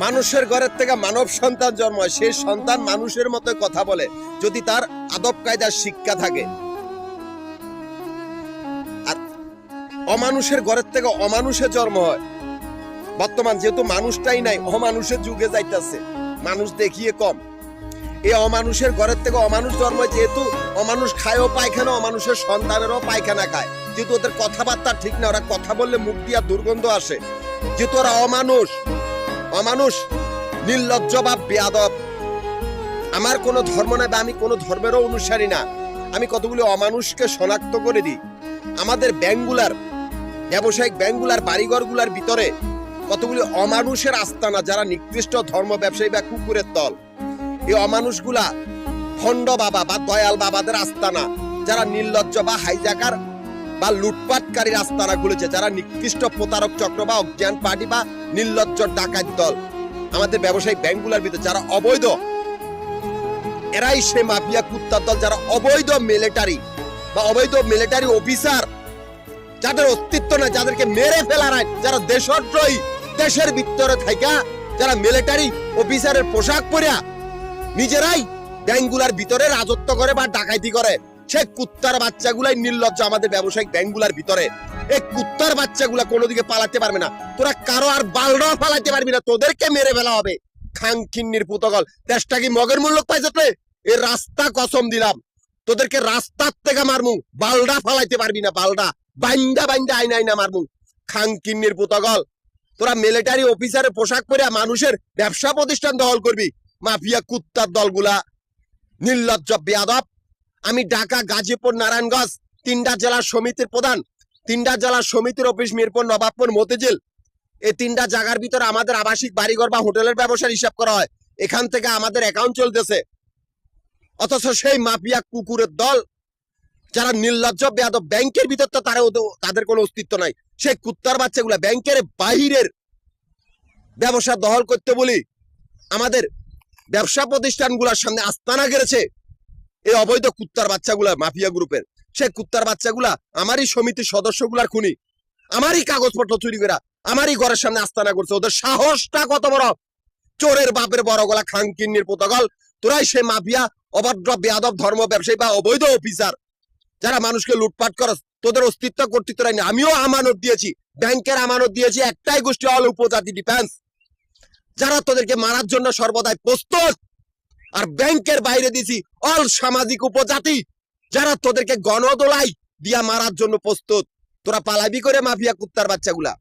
মানুষের ঘরের থেকে মানব সন্তান জন্ম হয়, সেই সন্তান মানুষের মতো কথা বলে যদি তার আদব কায়দার শিক্ষা থাকে। আর অমানুষের ঘরের থেকে অমানুষের জন্ম হয়। বর্তমান যেহেতু মানুষটাই নাই, অমানুষের যুগে যাইতেছে, মানুষ দেখিয়ে কম। এই অমানুষের ঘরের থেকে অমানুষ জন্ম হয়, যেহেতু অমানুষ খায়ও পায়খানা, অমানুষের সন্তানেরও পায়খানা খায়, যেহেতু ওদের কথাবার্তা ঠিক না, ওরা কথা বললে মুখ দিয়া দুর্গন্ধ আসে, যেহেতু ওরা অমানুষ, নির্লজ্জ বা বেয়াদব। আমার কোনো ধর্ম নাই বা আমি কোনো ধর্মেরও অনুসারী না, আমি কতগুলো অমানুষকে শনাক্ত করে দিই। আমাদের ব্যাংকগুলার, ব্যবসায়িক ব্যাংকগুলার, বাড়িঘরগুলার ভিতরে কতগুলি অমানুষের আস্তানা, যারা নিকৃষ্ট ধর্ম ব্যবসায়ী বা কুকুরের দল। এই অমানুষগুলা ভণ্ড বাবা বা দয়াল বাবাদের আস্তানা, যারা নির্লজ্জ বা হাইজাকার বা লুটপাটকারীর আস্তানা খুলেছে, যারা নিকৃষ্ট প্রতারক চক্র বা অজ্ঞান পার্টি বা নির্লজ্জ ডাকাত দল। আমাদের ব্যবসায়িক ব্যাংকগুলোর ভিতরে যারা অবৈধ, এরাই সে মাফিয়া কুত্তার দল, যারা অবৈধ মিলিটারি বা অবৈধ মিলিটারি অফিসার, যাদের অস্তিত্ব নাই, যাদেরকে মেরে ফেলা নাই, যারা দেশদ্রোহী, দেশের ভিতরে থাকা যারা মিলিটারি অফিসারের পোশাক পরিয়া নিজেরাই ব্যাংকগুলার ভিতরে রাজত্ব করে বা ডাকাইতি করে, সেই কুত্তার বাচ্চাগুলাই নির্লজ্জ আমাদের ব্যবসায়িক ব্যাংকগুলার ভিতরে। এই কুত্তার বাচ্চাগুলা কোনোদিকে পালাতে পারবে না, তোরা কারো আর বালডাও পালাতে পারবি না, তোদেরকে মেরে ফেলা হবে। খাংকিন্নির পুতগল, দেশটা কি মগের মূল্য পাইছে? এই রাস্তা কসম দিলাম, তোদেরকে রাস্তার থেকে মারমু, বালডা ফালাইতে পারবি না, বালডা বাইন্দা বাইন্দা আইনা আইনা মারমু। খাংকিন্নির পুতগল, তোরা মিলিটারি অফিসারের পোশাক পরে মানুষের ব্যবসা প্রতিষ্ঠান দখল করবি, মাফিয়া কুত্তার দলগুলা, নির্লজ্জ বেয়াদব। আমি ঢাকা, গাজীপুর, নারায়ণগঞ্জ তিনটা জেলার সমিতির প্রধান, তিনটা জেলার সমিতির অফিস মিরপুর, নবাবপুর, মতিঝিল, এই তিনটা জায়গার ভিতরে আমাদের আবাসিক বাড়িঘর বা হোটেলের ব্যবসার হিসাব করা হয়, এখান থেকে আমাদের অ্যাকাউন্ট চলতেছে। অথচ সেই মাফিয়া কুকুরের দল, যারা নির্লজ্জ বেয়াদব, ব্যাংকের ভিতর তো তাদের কোনো অস্তিত্ব নাই। সেই কুত্তার বাচ্চাগুলা ব্যাংকের বাহিরের ব্যবসা দখল করতে বলি আমাদের ব্যবসা প্রতিষ্ঠানগুলোর সামনে আস্তানা গেড়েছে এই অবৈধ কুত্তার বাচ্চাগুলা, মাফিয়া গ্রুপের। সেই কুত্তার বাচ্চাগুলা আমারই সমিতির সদস্যগুলার খুনি, আমারই কাগজপত্র চুরি করা, আমারই ঘরের সামনে আস্তানা করছে। ওদের সাহসটা কত বড়! চোরের বাপের বড় গলা, খাংকিন্নির পোতগল, তোরাই সে মাফিয়া অভদ্র বেয়াদব ধর্ম ব্যবসায়ী বা অবৈধ অফিসার, যারা মানুষকে লুটপাট করে। তোদের অস্তিত্ব কর্তৃত্ব নাই। আমিও আমানত দিয়েছি, ব্যাংকের আমানত দিয়েছি, একটাই গোষ্ঠী, অল উপজাতি ডিফেন্স, যারা তোদেরকে মারার জন্য সর্বদাই প্রস্তুত। আর ব্যাংকের বাইরে দিয়েছি অল সামাজিক উপজাতি, যারা তোদেরকে গণদোলাই দিয়া মারার জন্য প্রস্তুত। তোরা পালাবি করে মাফিয়া কুত্তার বাচ্চাগুলা।